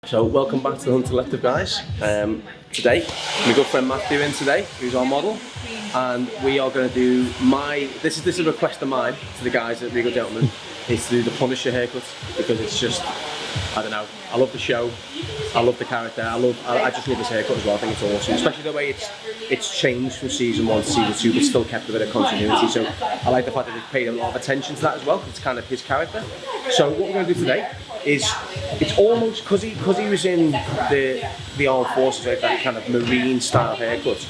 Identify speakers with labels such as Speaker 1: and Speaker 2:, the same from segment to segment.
Speaker 1: So welcome back to the Hunter Lective, guys. Today, my good friend Matthew in today, who's our model, and we are going to do this is a request of mine to the guys at Regal Gentlemen, is to do the Punisher haircut, because it's just, I don't know, I love the show, I love the character, I just love his haircut as well. I think it's awesome, especially the way it's changed from season 1 to season 2, but still kept a bit of continuity. So I like the fact that they've paid a lot of attention to that as well, because it's kind of his character. So what we're going to do today is, it's almost, because he was in the armed forces, like that kind of marine style haircut,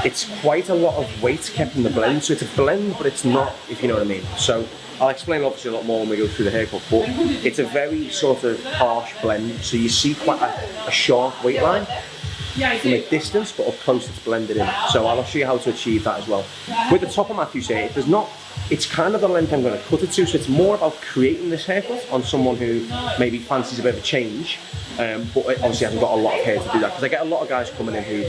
Speaker 1: it's quite a lot of weight kept in the blend. So it's a blend, but it's not, if you know what I mean. So I'll explain obviously a lot more when we go through the haircut, but it's a very sort of harsh blend. So you see quite a sharp weight line from a distance, but up close it's blended in. So I'll show you how to achieve that as well. With the top of Matthew's hair, it's kind of the length I'm going to cut it to, so it's more about creating this haircut on someone who maybe fancies a bit of a change, but obviously hasn't got a lot of hair to do that, because I get a lot of guys coming in who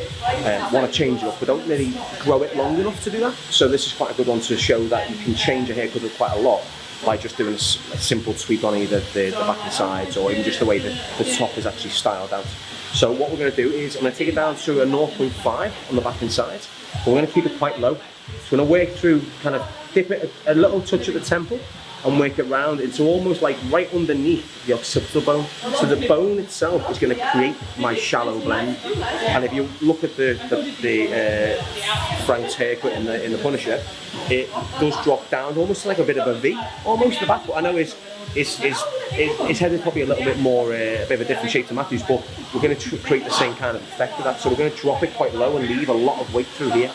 Speaker 1: want to change it up but don't really grow it long enough to do that. So this is quite a good one to show that you can change a haircut quite a lot by just doing a simple tweak on either the back and sides, or even just the way the top is actually styled out. So what we're going to do is, I'm going to take it down to a 0.5 on the back and sides, but we're going to keep it quite low. So we're going to work through, kind of dip it a little touch at the temple and work it round into almost like right underneath the occipital bone. So the bone itself is going to create my shallow blend. And if you look at the Frank's haircut in the Punisher, it does drop down almost like a bit of a V, almost the back. But I know his head is probably a little bit more, a bit of a different shape to Matthew's, but we're going to create the same kind of effect with that. So we're going to drop it quite low and leave a lot of weight through here.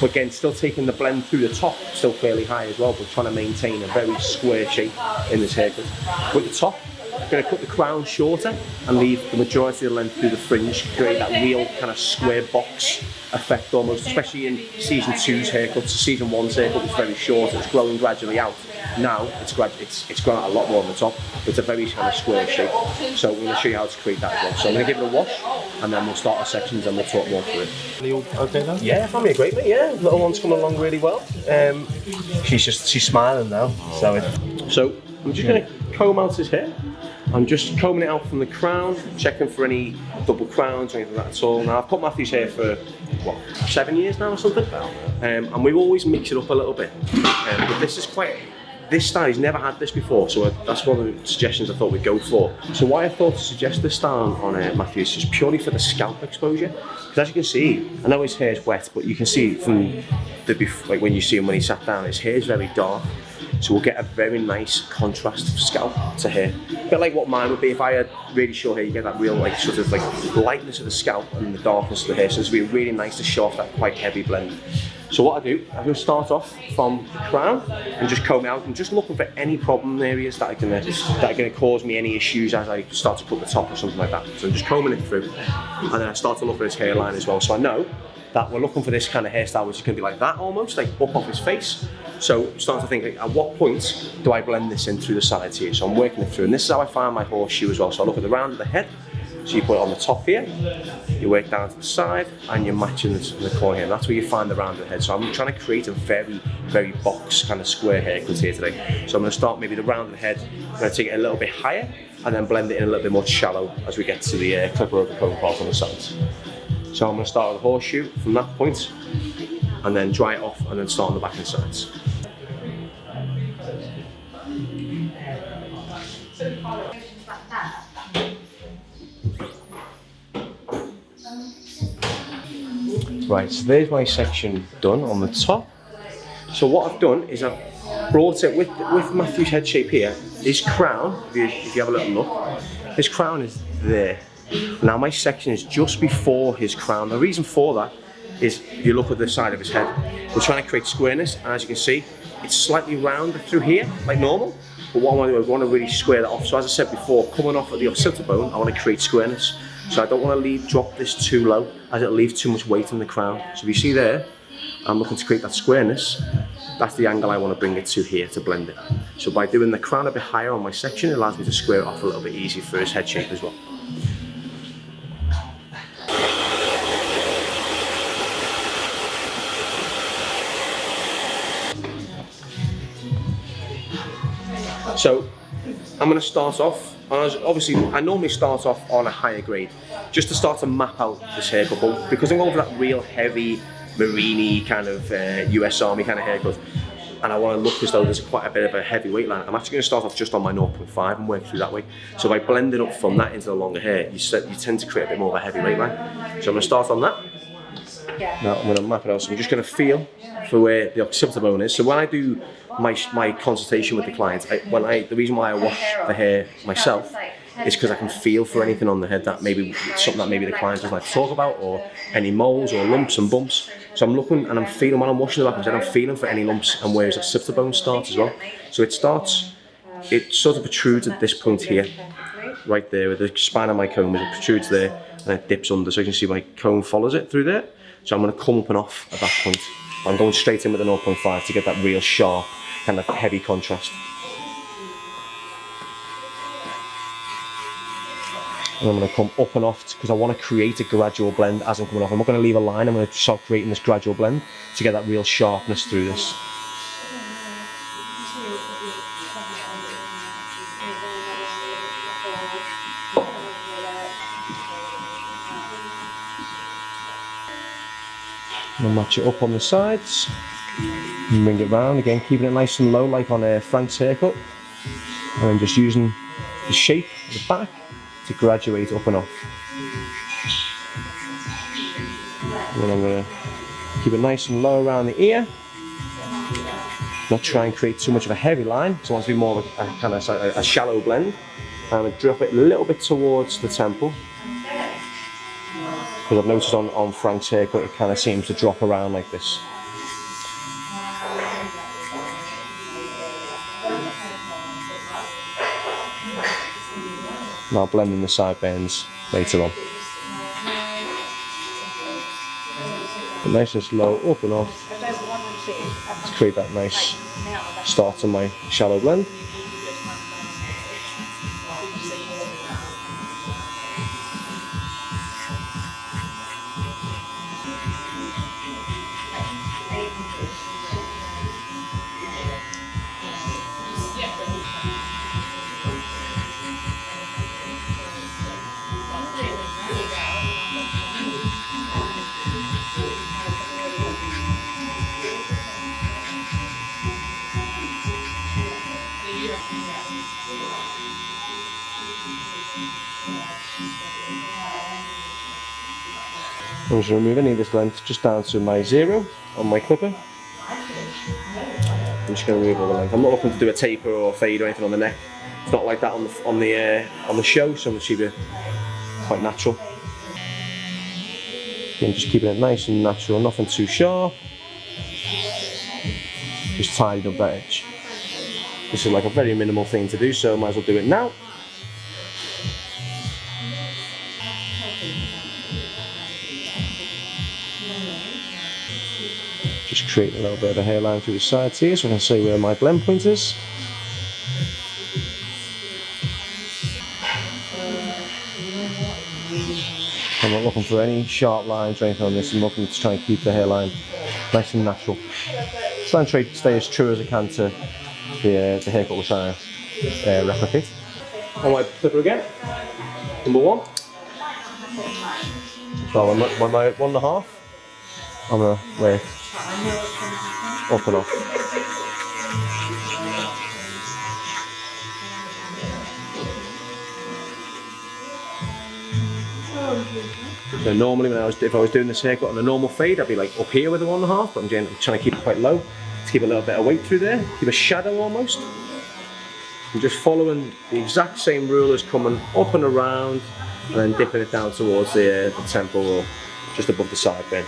Speaker 1: But again, still taking the blend through the top, still fairly high as well, but trying to maintain a very square shape in this haircut. With the top, I'm going to cut the crown shorter and leave the majority of the length through the fringe, create that real kind of square box effect almost, especially in season 2's haircuts. Season 1's haircut was very short, it's growing gradually out. Now it's grown out a lot more on the top, but it's a very kind of square shape. So we're going to show you how to create that as well. So I'm going to give it a wash, and then we'll start our sections and we'll talk more through it.
Speaker 2: Are you okay now?
Speaker 1: Yeah, family are great, mate. Yeah, little one's coming along really well. She's smiling now. So I'm just going to comb out his hair. I'm just combing it out from the crown, checking for any double crowns or anything like that at all. Now I've cut Matthew's hair for, what, 7 years now or something? And we always mix it up a little bit. But this style, he's never had this before, so that's one of the suggestions I thought we'd go for. So why I thought to suggest this style on Matthew is just purely for the scalp exposure. Because as you can see, I know his hair's wet, but you can see from like when you see him when he sat down, his hair's very dark. So we'll get a very nice contrast of scalp to hair. A bit like what mine would be if I had really short hair. You get that real like sort of like lightness of the scalp and the darkness of the hair. So this would be really nice to show off that quite heavy blend. So what I do, I'm going to start off from the crown and just comb out and just looking for any problem areas that are going to cause me any issues as I start to cut the top or something like that. So I'm just combing it through, and then I start to look at his hairline as well. So I know that we're looking for this kind of hairstyle which is going to be like that almost, like up off his face. So I'm starting to think, like, at what point do I blend this in through the sides here? So I'm working it through, and this is how I find my horseshoe as well. So I look at the round of the head. So you put it on the top here, you work down to the side, and you're matching the corner here. And that's where you find the round of the head. So I'm trying to create a very, very box kind of square haircut here today. So I'm going to start maybe the round of the head. I'm going to take it a little bit higher, and then blend it in a little bit more shallow as we get to the clipper over comb part on the sides. So I'm going to start with the horseshoe from that point, and then dry it off, and then start on the back and sides. Right, so there's my section done on the top. So what I've done is I've brought it with Matthew's head shape here. His crown, if you have a little look, his crown is there. Now my section is just before his crown. The reason for that is, if you look at the side of his head, we're trying to create squareness, and as you can see, it's slightly rounded through here, like normal. But what I want to do is I want to really square that off. So as I said before, coming off of the occipital bone, I want to create squareness. So I don't want to drop this too low, as it leaves too much weight in the crown. So if you see there, I'm looking to create that squareness. That's the angle I want to bring it to here to blend it. So by doing the crown a bit higher on my section, it allows me to square it off a little bit easier for his head shape as well. So I'm going to start off And obviously, I normally start off on a higher grade, just to start to map out this haircut. But because I'm going for that real heavy, marine kind of US Army kind of haircut, and I want to look as though there's quite a bit of a heavyweight line, I'm actually going to start off just on my 0.5 and work through that way. So by blending up from that into the longer hair, you tend to create a bit more of a heavyweight line. So I'm going to start on that. Now I'm going to map it out. So I'm just going to feel for where the occipital bone is. So when I do my consultation with the clients, the reason why I wash the hair myself is because I can feel for anything on the head that maybe something that maybe the client doesn't like to talk about, or any moles or lumps and bumps. So I'm looking and I'm feeling when I'm washing the back of my head, I'm feeling for any lumps and where his occipital bone starts as well. So it sort of protrudes at this point here, right there, where the spine of my comb is, it protrudes there and it dips under. So you can see my comb follows it through there. So I'm going to come up and off at that point. I'm going straight in with the 0.5 to get that real sharp, kind of heavy contrast. And I'm going to come up and off because I want to create a gradual blend as I'm coming off. I'm not going to leave a line, I'm going to start creating this gradual blend to get that real sharpness through this. We'll match it up on the sides and bring it round again, keeping it nice and low like on Frank's haircut, and then just using the shape of the back to graduate up and off. And then I'm going to keep it nice and low around the ear, not try and create too much of a heavy line, so I want to be more of a kind of a shallow blend. I'm going to drop it a little bit towards the temple, because I've noticed on Frank's haircut it kind of seems to drop around like this. And I'll blend in the side bends later on. But nice and slow, up and off, to create that nice start to my shallow blend. I'm just going to remove any of this length just down to my 0 on my clipper. I'm just going to remove all the length. I'm not looking to do a taper or a fade or anything on the neck. It's not like that on the show, so I'm going to keep it quite natural. Again, just keeping it nice and natural, nothing too sharp. Just tidying up that edge. This is like a very minimal thing to do, so I might as well do it now. Just create a little bit of a hairline through the sides here so I can see where my blend point is. I'm not looking for any sharp lines or anything on this. I'm looking to try and keep the hairline nice and natural. Try and stay as true as I can to the haircut we're trying to replicate. On my clipper again, number 1. So on my 1.5, I'm going to wear it up and off. So normally if I was doing this haircut on a normal fade, I'd be like up here with a 1.5, but I'm trying to keep it quite low to keep a little bit of weight through there, keep a shadow almost. I'm just following the exact same rule as coming up and around and then dipping it down towards the temple or just above the side bend.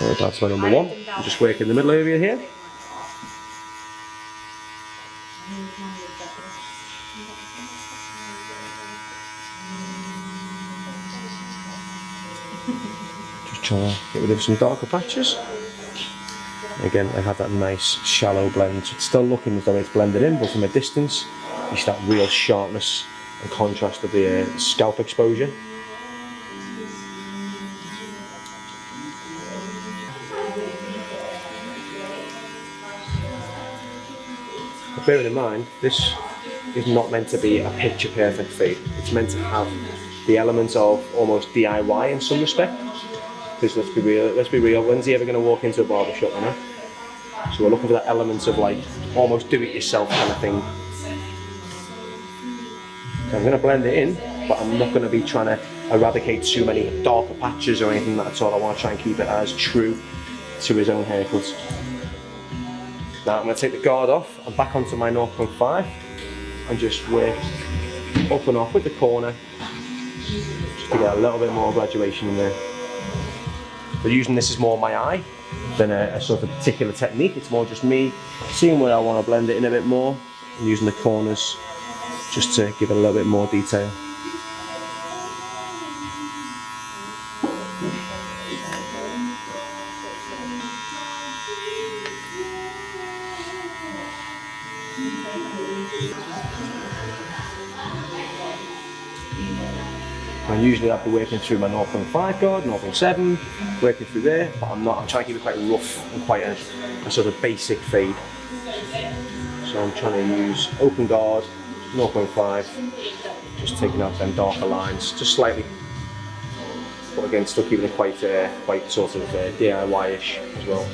Speaker 1: Alright, that's my number 1. I'm just working the middle area here. get rid of some darker patches. Again, I have that nice shallow blend. So it's still looking as though it's blended in, but from a distance, you see that real sharpness and contrast of the scalp exposure. But bearing in mind, this is not meant to be a picture perfect fade. It's meant to have the elements of almost DIY in some respect. Because let's be real, when's he ever going to walk into a barber shop, you know? So we're looking for that element of like almost do-it-yourself kind of thing. So I'm going to blend it in, but I'm not going to be trying to eradicate too many darker patches or anything like that at all. I want to try and keep it as true to his own haircut. Now I'm going to take the guard off and back onto my 0.5 and just work up and off with the corner just to get a little bit more graduation in there. But using this as more my eye than a sort of particular technique. It's more just me seeing where I want to blend it in a bit more and using the corners just to give it a little bit more detail. And usually I'll be working through my 0.5 guard, 0.7, working through there, but I'm trying to keep it quite rough and quite a sort of basic fade. So I'm trying to use open guard, 0.5, just taking out them darker lines, just slightly. But again, still keeping it quite sort of DIY-ish as well.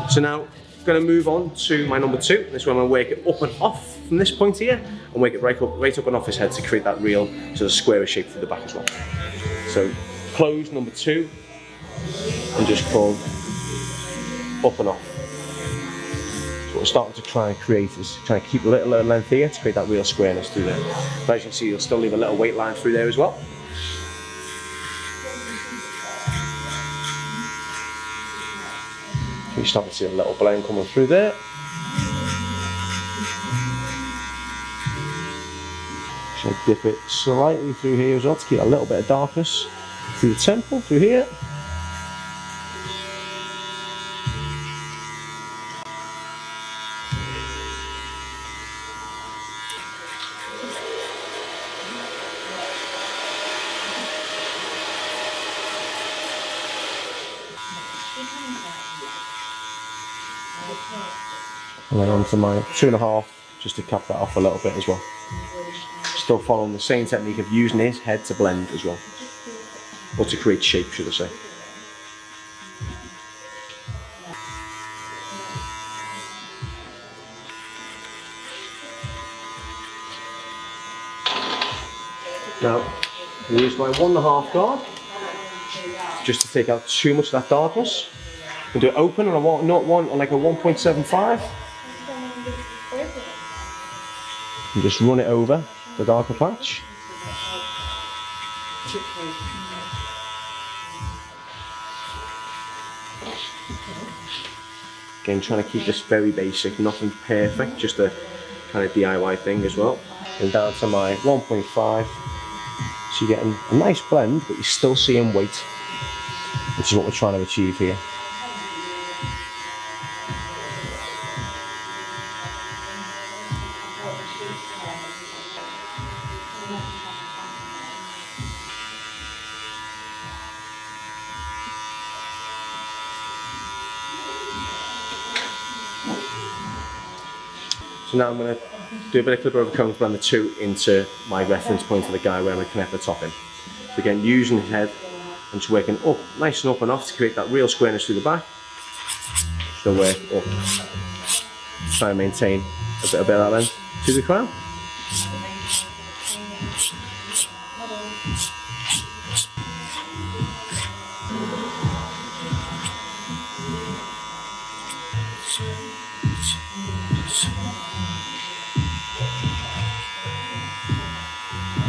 Speaker 1: So now, I'm going to move on to my number 2. This is where I'm going to work it up and off from this point here and work it right up and off his head to create that real sort of squarish shape through the back as well. So close number 2 and just pull up and off. So what we're starting to try and create is trying to keep a little length here to create that real squareness through there. But as you can see, you'll still leave a little weight line through there as well. You start to see a little blend coming through there. So dip it slightly through here as well to keep a little bit of darkness through the temple, through here. And then onto my 2.5, just to cap that off a little bit as well. Still following the same technique of using his head to blend as well, or to create shape, should I say. Now, I'm going to use my 1.5 guard, just to take out too much of that darkness. And do it open on like a 1.75. And just run it over the darker patch. Again, trying to keep this very basic, nothing perfect, just a kind of DIY thing as well. And down to my 1.5. So you're getting a nice blend, but you're still seeing weight, which is what we're trying to achieve here. So now I'm going to do a bit of clipper over comb, blend the 2 into my reference point of the guy where I'm going to connect the top in. So again, using his head and just working up, nice and up and off to create that real squareness through the back. So work up, try and maintain a bit of that length to the crown.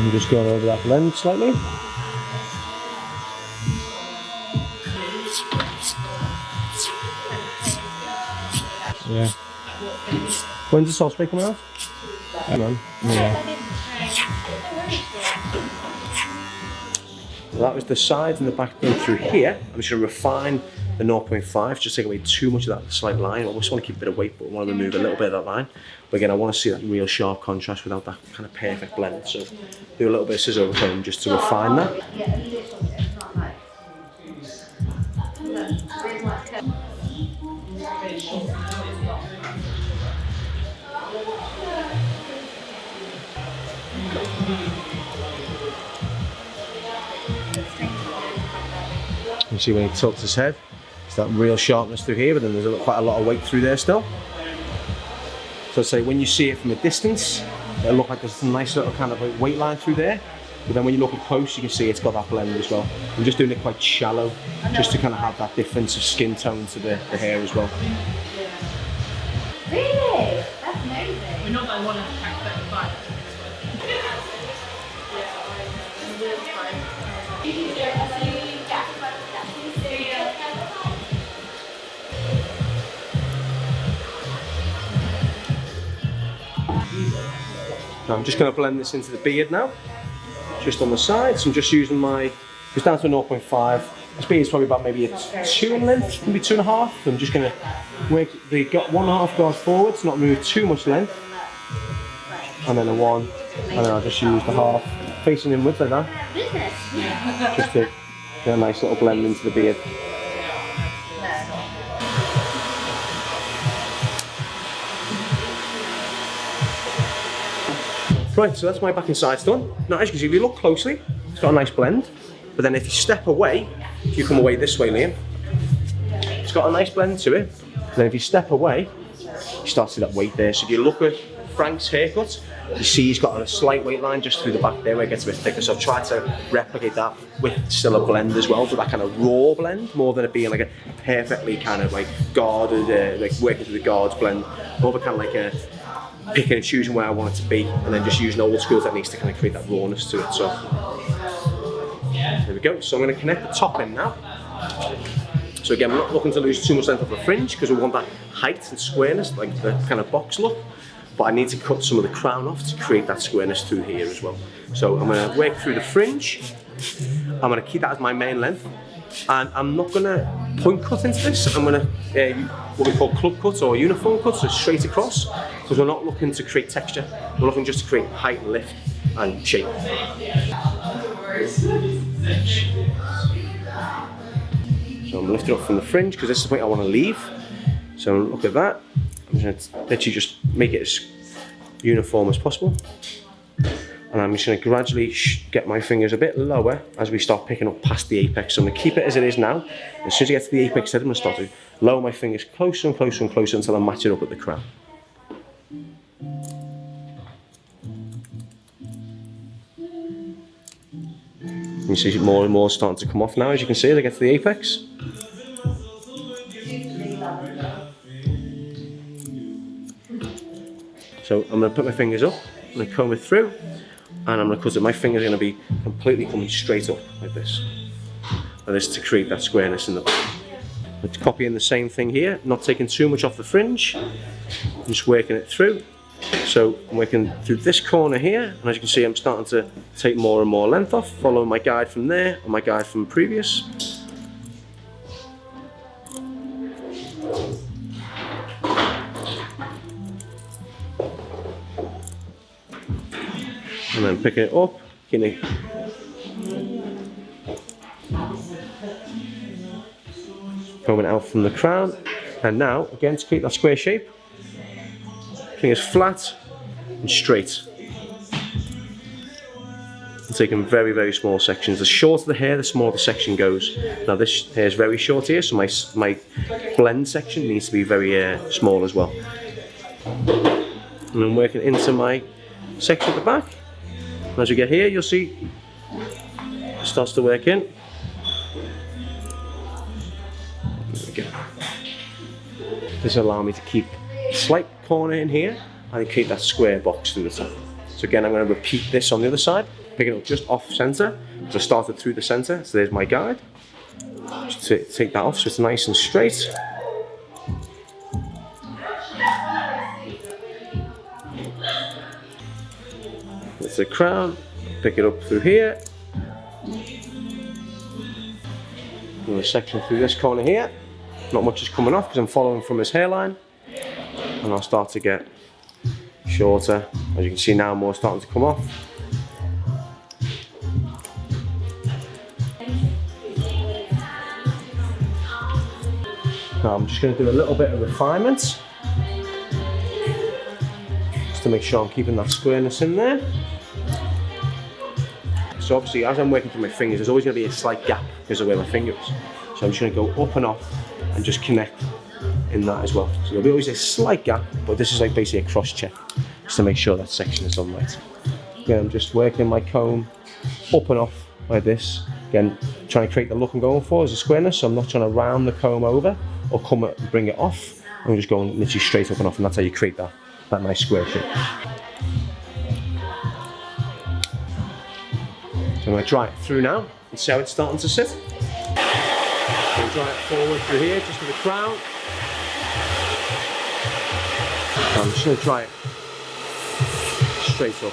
Speaker 1: I'm just going over that blend slightly. Yeah. When's the sauce spray coming out? Come on. Yeah. So that was the sides and the back done through here. I'm just going to refine the 0.5, just take away too much of that slight line. I just want to keep a bit of weight, but I want to remove a little bit of that line. But again, I want to see that real sharp contrast without that kind of perfect blend. So do a little bit of scissor over home just to refine that. You see when he tilts his head, it's that real sharpness through here, but then there's quite a lot of weight through there still. So say when you see it from a distance, it'll look like there's a nice little kind of like weight line through there, but then when you look up close, you can see it's got that blend as well. I'm just doing it quite shallow, just to kind of have that difference of skin tone to the hair as well.
Speaker 2: Really? That's amazing.
Speaker 3: We're not going to want to pack 35.
Speaker 1: Now I'm just going to blend this into the beard now, just on the sides. I'm just using it's down to a 0.5. This beard is probably about maybe a 2 in length, maybe 2.5. So I'm just going to work the 1.5 guards forwards, not move too much length, and then a 1, and then I'll just use the half facing inwards like that, just to get a nice little blend into the beard. Right, so that's my back and sides done. Now, as you can see, if you look closely, it's got a nice blend. But then if you step away, if you come away this way, Liam, it's got a nice blend to it. And then if you step away, you start to see that weight there. So if you look at Frank's haircut, you see he's got a slight weight line just through the back there where it gets a bit thicker. So I've tried to replicate that with still a blend as well, so that kind of raw blend, more than it being like a perfectly kind of like guarded, like working through the guards blend, more of a kind of like a picking and choosing where I want it to be, and then just using old school techniques to kind of create that rawness to it. So there we go. So I'm going to connect the top in now. So again, we're not looking to lose too much length of the fringe because we want that height and squareness, like the kind of box look. But I need to cut some of the crown off to create that squareness through here as well. So I'm going to work through the fringe. I'm going to keep that as my main length. And I'm not going to point cut into this. I'm going to what we call club cut or uniform cut, so straight across, because we're not looking to create texture. We're looking just to create height and lift and shape. So I'm lifting up from the fringe because this is the point I want to leave. So look at that. I'm going to literally just make it as uniform as possible. And I'm just going to gradually get my fingers a bit lower as we start picking up past the apex. So I'm going to keep it as it is now. As soon as I get to the apex head, I'm going to start to lower my fingers closer and closer and closer until I match it up with the crown. You see more and more starting to come off now, as you can see as I get to the apex. So I'm going to put my fingers up, I'm going to comb it through, and I'm going to cut it. My fingers are going to be completely coming straight up like this. And this to create that squareness in the back. I'm copying the same thing here, not taking too much off the fringe. I'm just working it through. So I'm working through this corner here, and as you can see I'm starting to take more and more length off, following my guide from there and my guide from previous. And then picking it up, coming out from the crown, and now again to keep that square shape, fingers flat and straight. I'm taking very, very small sections. The shorter the hair, the smaller the section goes. Now this hair is very short here, so my blend section needs to be very small as well. And I'm working into my section at the back. And as we get here, you'll see it starts to work in. There we go. This will allow me to keep a slight corner in here and keep that square box through the top. So again, I'm going to repeat this on the other side, picking it up just off center, because I started through the center. So there's my guide. Just to take that off so it's nice and straight. to the crown, pick it up through here. Another section through this corner here. Not much is coming off because I'm following from his hairline. And I'll start to get shorter. As you can see now, more starting to come off. Now I'm just going to do a little bit of refinement, just to make sure I'm keeping that squareness in there. So obviously as I'm working through my fingers, there's always going to be a slight gap because of where my finger is. So I'm just going to go up and off and just connect in that as well. So there'll be always a slight gap, but this is like basically a cross check, just to make sure that section is done right. Again, I'm just working my comb up and off like this. Again, trying to create the look I'm going for as a squareness, so I'm not trying to round the comb over or come and bring it off. I'm just going literally straight up and off, and that's how you create that nice square shape. So I'm going to dry it through now and see how it's starting to sit. I'm going to dry it forward through here, just with the crown. So I'm just going to dry it straight up.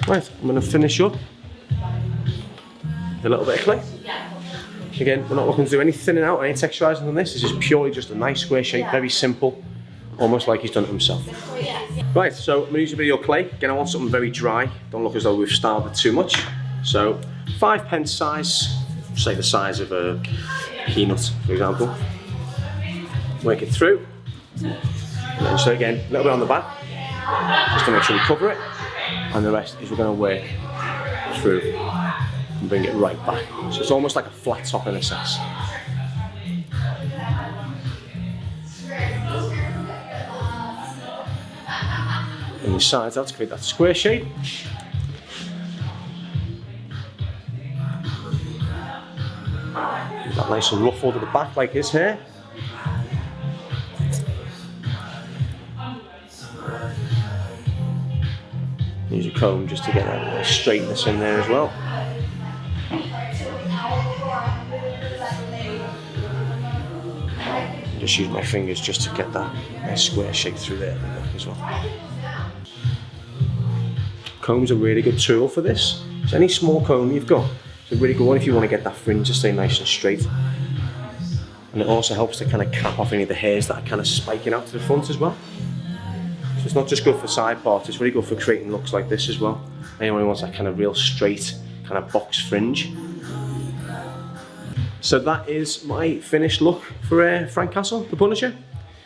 Speaker 1: Right, I'm going to finish up with a little bit of clay. Again, we're not looking to do any thinning out or any texturizing on this. This is purely just a nice square shape, very simple, almost like he's done it himself. Right, so I'm going to use a bit of your clay. Again, I want something very dry. Don't look as though we've styled it too much. So 5 size, say the size of a peanut, for example. Work it through. And then, so again, a little bit on the back, just to make sure we cover it. And the rest is we're going to work through and bring it right back. So it's almost like a flat top in a sense. And the sides out to create that square shape. That nice and ruffled at the back like his hair. Use a comb just to get that straightness in there as well. Just use my fingers just to get that nice square shape through there as well. Comb's a really good tool for this. So any small comb you've got, it's a really good one if you want to get that fringe to stay nice and straight. And it also helps to kind of cap off any of the hairs that are kind of spiking out to the front as well. So it's not just good for side parts, it's really good for creating looks like this as well. Anyone who wants that kind of real straight, kind of box fringe. So that is my finished look for Frank Castle, the Punisher.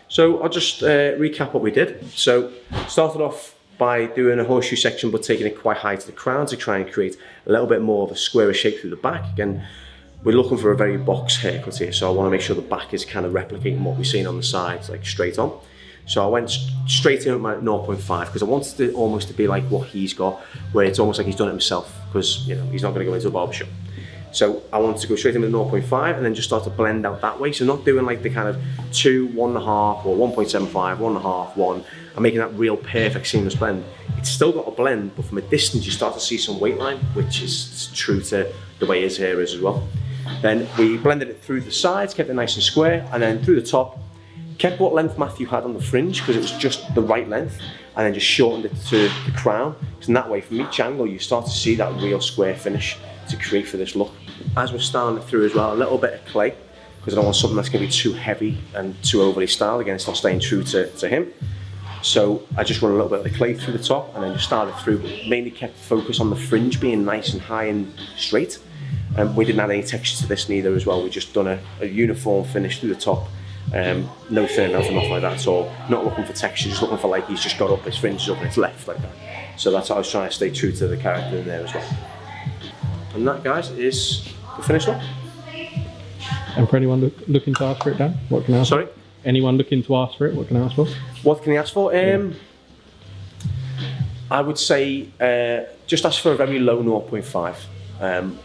Speaker 1: So I'll just recap what we did. So started off by doing a horseshoe section but taking it quite high to the crown to try and create a little bit more of a square shape through the back. Again, we're looking for a very box haircut here, so I want to make sure the back is kind of replicating what we've seen on the sides, like straight on. So I went straight in with my 0.5 because I wanted it almost to be like what he's got, where it's almost like he's done it himself, because you know he's not going to go into a barbershop. So I wanted to go straight in with 0.5 and then just start to blend out that way. So not doing like the kind of 2, 1.5 or 1.75, 1.5, 1, and making that real perfect seamless blend. It's still got a blend, but from a distance you start to see some weight line, which is true to the way his hair is as well. Then we blended it through the sides, kept it nice and square, and then through the top, kept what length Matthew had on the fringe because it was just the right length, and then just shortened it to the crown. So in that way, from each angle, you start to see that real square finish to create for this look. As we're styling it through as well, a little bit of clay, because I don't want something that's going to be too heavy and too overly styled. Again, it's not staying true to him. So I just run a little bit of the clay through the top and then just started through, mainly kept focus on the fringe being nice and high and straight. We didn't add any texture to this neither as well. We just done a uniform finish through the top. No thin out or nothing like that at all. Not looking for texture, just looking for like he's just got up, his fringe is up and it's left like that. So that's how I was trying to stay true to the character in there as well. And that, guys, is the finished look.
Speaker 2: And for anyone looking to ask for it, Dan, what can I ask?
Speaker 1: Sorry?
Speaker 2: Anyone looking to ask for it, what can I ask for?
Speaker 1: What can he ask for? I would say just ask for a very low 0.5.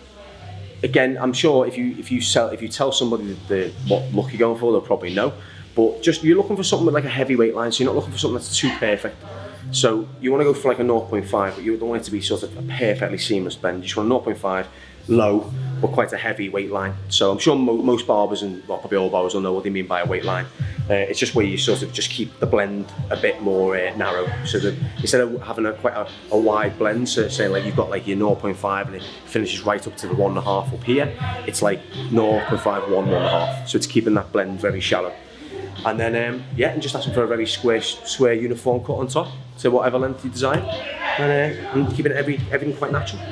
Speaker 1: Again, I'm sure if you tell somebody what look you're going for, they'll probably know. But just you're looking for something with like a heavyweight line, so you're not looking for something that's too perfect. So you want to go for like a 0.5, but you don't want it to be sort of a perfectly seamless blend. You just want a 0.5, low, but quite a heavy weight line. So I'm sure most barbers, and well, probably all barbers will know what they mean by a weight line. It's just where you sort of just keep the blend a bit more narrow. So that instead of having quite a wide blend, so say like you've got like your 0.5 and it finishes right up to the 1.5 up here, it's like 0.5, 1.5. So it's keeping that blend very shallow. And then yeah, and just asking for a very square uniform cut on top, so whatever length you desire, and keeping everything quite natural.